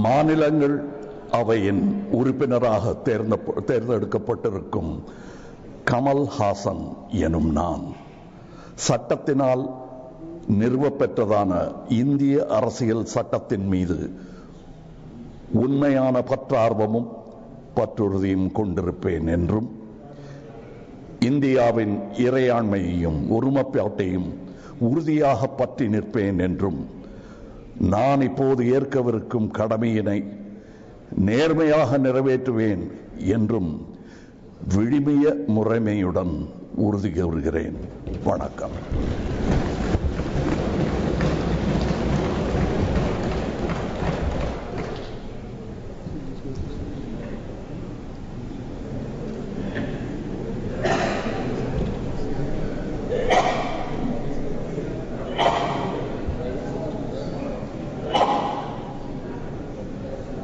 மாநிலங்கள் அவையின் உறுப்பினராக தேர்ந்தெடுக்கப்பட்டிருக்கும் கமல் ஹாசன் எனும் நான் சட்டத்தினால் நிறுவப்பெற்றதான இந்திய அரசியல் சட்டத்தின் மீது உண்மையான பற்றார்வமும் பற்றுறுதியும் கொண்டிருப்பேன் என்றும் இந்தியாவின் இறையாண்மையையும் ஒருமைப்பாட்டையும் உறுதியாக பற்றி நிற்பேன் என்றும் நான் இப்போது ஏற்கவிருக்கும் கடமையினை நேர்மையாக நிறைவேற்றுவேன் என்றும் விழுமிய முறைமையுடன் உறுதி கூறுகிறேன். வணக்கம்.